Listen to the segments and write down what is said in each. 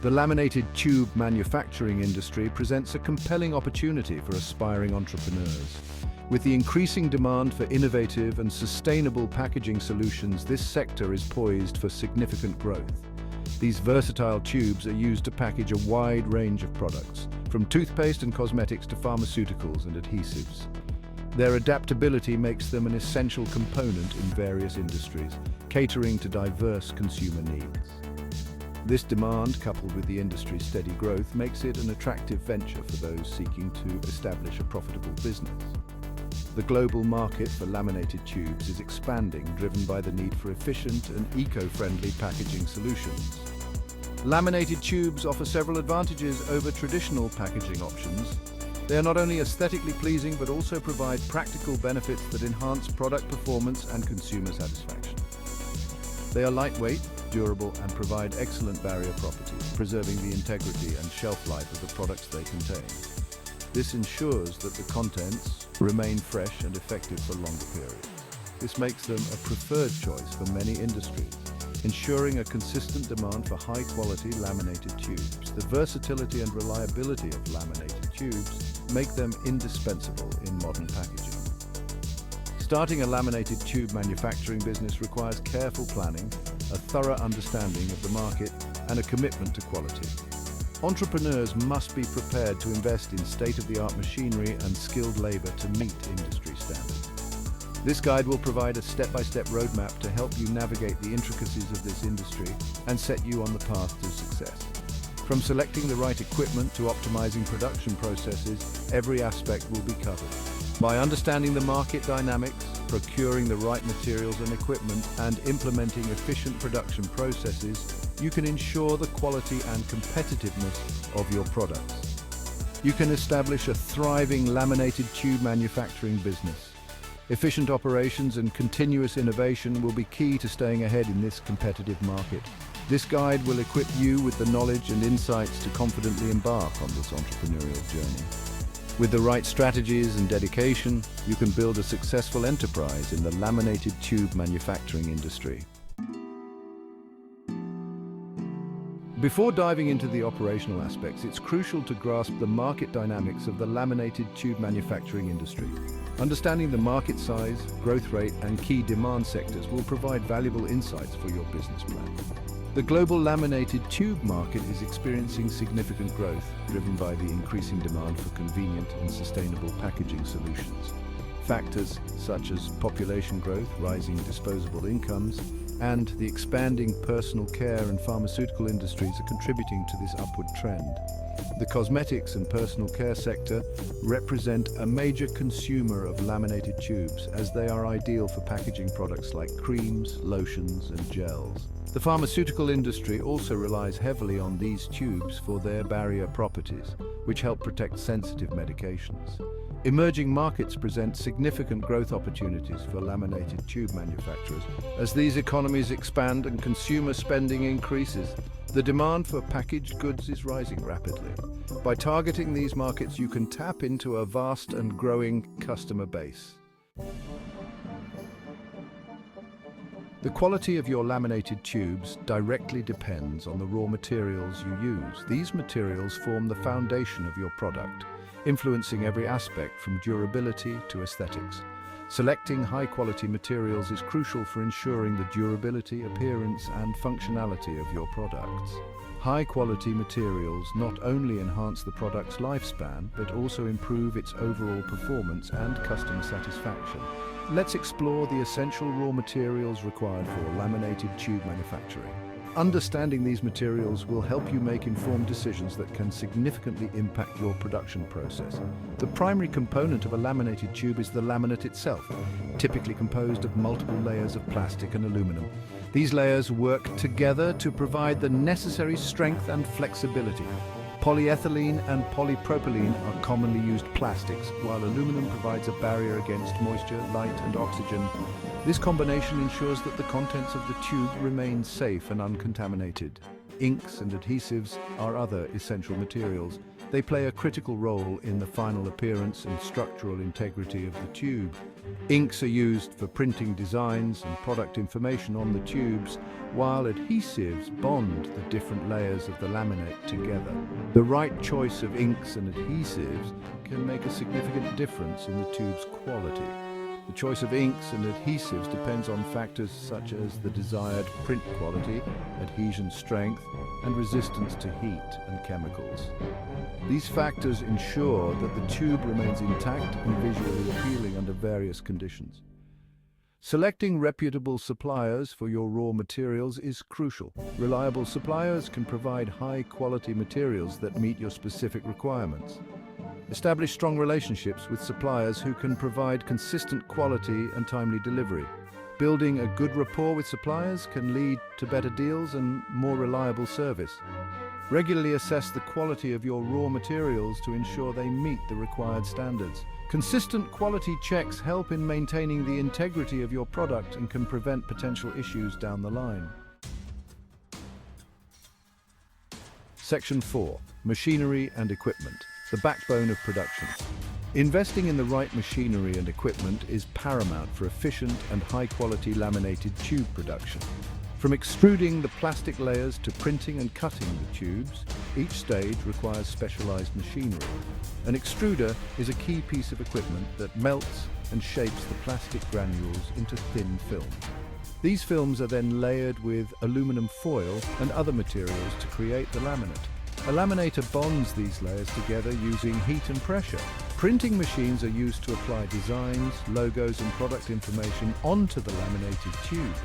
The laminated tube manufacturing industry presents a compelling opportunity for aspiring entrepreneurs. With the increasing demand for innovative and sustainable packaging solutions, this sector is poised for significant growth. These versatile tubes are used to package a wide range of products, from toothpaste and cosmetics to pharmaceuticals and adhesives. Their adaptability makes them an essential component in various industries, catering to diverse consumer needs. This demand, coupled with the industry's steady growth, makes it an attractive venture for those seeking to establish a profitable business. The global market for laminated tubes is expanding, driven by the need for efficient and eco-friendly packaging solutions. Laminated tubes offer several advantages over traditional packaging options. They are not only aesthetically pleasing, but also provide practical benefits that enhance product performance and consumer satisfaction. They are lightweight, durable, and provide excellent barrier properties, preserving the integrity and shelf life of the products they contain. This ensures that the contents remain fresh and effective for longer periods. This makes them a preferred choice for many industries, ensuring a consistent demand for high-quality laminated tubes. The versatility and reliability of laminated tubes make them indispensable in modern packaging. Starting a laminated tube manufacturing business requires careful planning, a thorough understanding of the market, and a commitment to quality. Entrepreneurs must be prepared to invest in state-of-the-art machinery and skilled labor to meet industry standards. This guide will provide a step-by-step roadmap to help you navigate the intricacies of this industry and set you on the path to success. From selecting the right equipment to optimizing production processes, every aspect will be covered. By understanding the market dynamics, procuring the right materials and equipment, and implementing efficient production processes, you can ensure the quality and competitiveness of your products. You can establish a thriving laminated tube manufacturing business. Efficient operations and continuous innovation will be key to staying ahead in this competitive market. This guide will equip you with the knowledge and insights to confidently embark on this entrepreneurial journey. With the right strategies and dedication, you can build a successful enterprise in the laminated tube manufacturing industry. Before diving into the operational aspects, it's crucial to grasp the market dynamics of the laminated tube manufacturing industry. Understanding the market size, growth rate, and key demand sectors will provide valuable insights for your business plan. The global laminated tube market is experiencing significant growth, driven by the increasing demand for convenient and sustainable packaging solutions. Factors such as population growth, rising disposable incomes, and the expanding personal care and pharmaceutical industries are contributing to this upward trend. The cosmetics and personal care sector represent a major consumer of laminated tubes, as they are ideal for packaging products like creams, lotions, and gels. The pharmaceutical industry also relies heavily on these tubes for their barrier properties, which help protect sensitive medications. Emerging markets present significant growth opportunities for laminated tube manufacturers. As these economies expand and consumer spending increases, the demand for packaged goods is rising rapidly. By targeting these markets, you can tap into a vast and growing customer base. The quality of your laminated tubes directly depends on the raw materials you use. These materials form the foundation of your product, influencing every aspect from durability to aesthetics. Selecting high-quality materials is crucial for ensuring the durability, appearance, and functionality of your products. High-quality materials not only enhance the product's lifespan, but also improve its overall performance and customer satisfaction. Let's explore the essential raw materials required for laminated tube manufacturing. Understanding these materials will help you make informed decisions that can significantly impact your production process. The primary component of a laminated tube is the laminate itself, typically composed of multiple layers of plastic and aluminum. These layers work together to provide the necessary strength and flexibility. Polyethylene and polypropylene are commonly used plastics, while aluminum provides a barrier against moisture, light, and oxygen. This combination ensures that the contents of the tube remain safe and uncontaminated. Inks and adhesives are other essential materials, They play a critical role in the final appearance and structural integrity of the tube. Inks are used for printing designs and product information on the tubes, while adhesives bond the different layers of the laminate together. The right choice of inks and adhesives can make a significant difference in the tube's quality. The choice of inks and adhesives depends on factors such as the desired print quality, adhesion strength, and resistance to heat and chemicals. These factors ensure that the tube remains intact and visually appealing under various conditions. Selecting reputable suppliers for your raw materials is crucial. Reliable suppliers can provide high-quality materials that meet your specific requirements. Establish strong relationships with suppliers who can provide consistent quality and timely delivery. Building a good rapport with suppliers can lead to better deals and more reliable service. Regularly assess the quality of your raw materials to ensure they meet the required standards. Consistent quality checks help in maintaining the integrity of your product and can prevent potential issues down the line. Section 4. Machinery and equipment, the backbone of production. Investing in the right machinery and equipment is paramount for efficient and high-quality laminated tube production. From extruding the plastic layers to printing and cutting the tubes, each stage requires specialized machinery. An extruder is a key piece of equipment that melts and shapes the plastic granules into thin film. These films are then layered with aluminum foil and other materials to create the laminate. A laminator bonds these layers together using heat and pressure. Printing machines are used to apply designs, logos, and product information onto the laminated tubes.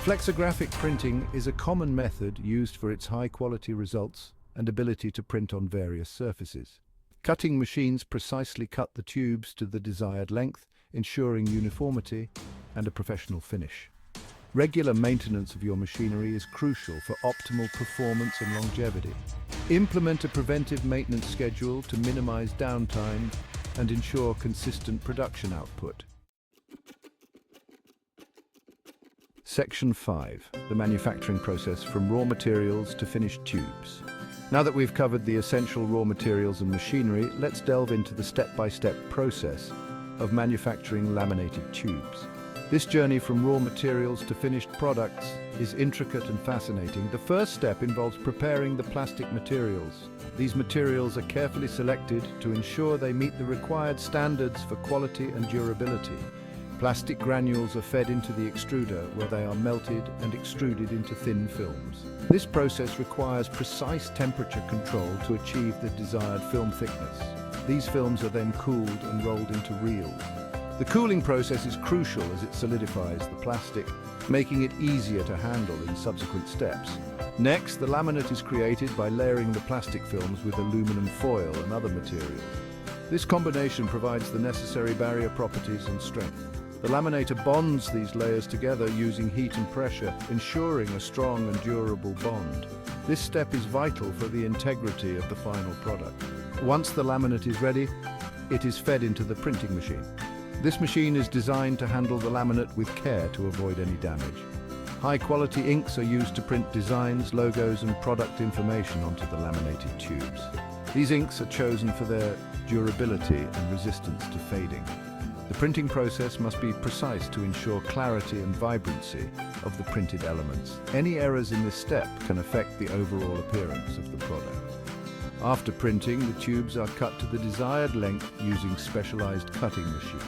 Flexographic printing is a common method used for its high-quality results and ability to print on various surfaces. Cutting machines precisely cut the tubes to the desired length, ensuring uniformity and a professional finish. Regular maintenance of your machinery is crucial for optimal performance and longevity. Implement a preventive maintenance schedule to minimize downtime and ensure consistent production output. Section 5. The manufacturing process from raw materials to finished tubes. Now that we've covered the essential raw materials and machinery, let's delve into the step-by-step process of manufacturing laminated tubes. This journey from raw materials to finished products is intricate and fascinating. The first step involves preparing the plastic materials. These materials are carefully selected to ensure they meet the required standards for quality and durability. Plastic granules are fed into the extruder where they are melted and extruded into thin films. This process requires precise temperature control to achieve the desired film thickness. These films are then cooled and rolled into reels. The cooling process is crucial as it solidifies the plastic, making it easier to handle in subsequent steps. Next, the laminate is created by layering the plastic films with aluminum foil and other materials. This combination provides the necessary barrier properties and strength. The laminator bonds these layers together using heat and pressure, ensuring a strong and durable bond. This step is vital for the integrity of the final product. Once the laminate is ready, it is fed into the printing machine. This machine is designed to handle the laminate with care to avoid any damage. High-quality inks are used to print designs, logos, and product information onto the laminated tubes. These inks are chosen for their durability and resistance to fading. The printing process must be precise to ensure clarity and vibrancy of the printed elements. Any errors in this step can affect the overall appearance of the product. After printing, the tubes are cut to the desired length using specialized cutting machines.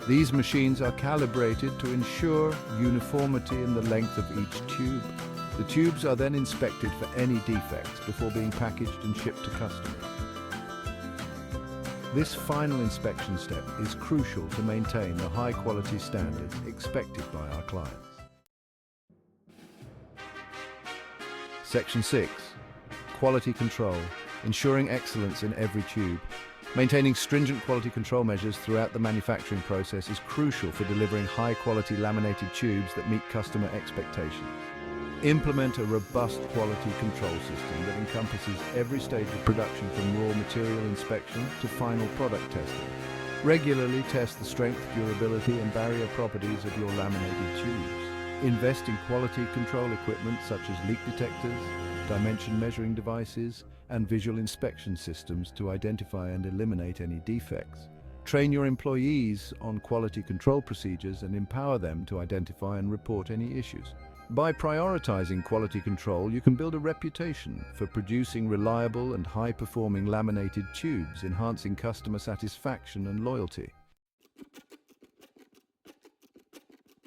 These machines are calibrated to ensure uniformity in the length of each tube. The tubes are then inspected for any defects before being packaged and shipped to customers. This final inspection step is crucial to maintain the high-quality standards expected by our clients. Section 6. Quality control, ensuring excellence in every tube. Maintaining stringent quality control measures throughout the manufacturing process is crucial for delivering high-quality laminated tubes that meet customer expectations. Implement a robust quality control system that encompasses every stage of production from raw material inspection to final product testing. Regularly test the strength, durability, and barrier properties of your laminated tubes. Invest in quality control equipment such as leak detectors, dimension measuring devices, and visual inspection systems to identify and eliminate any defects. Train your employees on quality control procedures and empower them to identify and report any issues. By prioritizing quality control, you can build a reputation for producing reliable and high-performing laminated tubes, enhancing customer satisfaction and loyalty.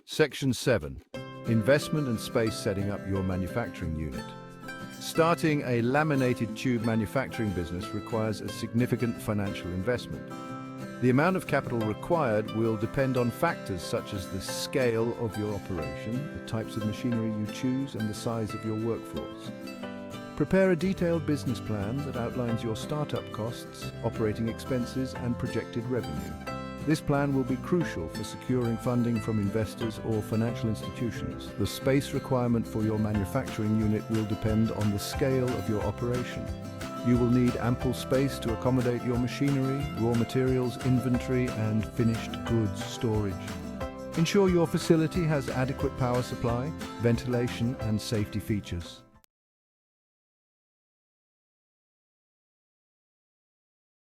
Section 7. Investment and space setting up your manufacturing unit. Starting a laminated tube manufacturing business requires a significant financial investment. The amount of capital required will depend on factors such as the scale of your operation, the types of machinery you choose, and the size of your workforce. Prepare a detailed business plan that outlines your startup costs, operating expenses, and projected revenue. This plan will be crucial for securing funding from investors or financial institutions. The space requirement for your manufacturing unit will depend on the scale of your operation. You will need ample space to accommodate your machinery, raw materials, inventory, and finished goods storage. Ensure your facility has adequate power supply, ventilation, and safety features.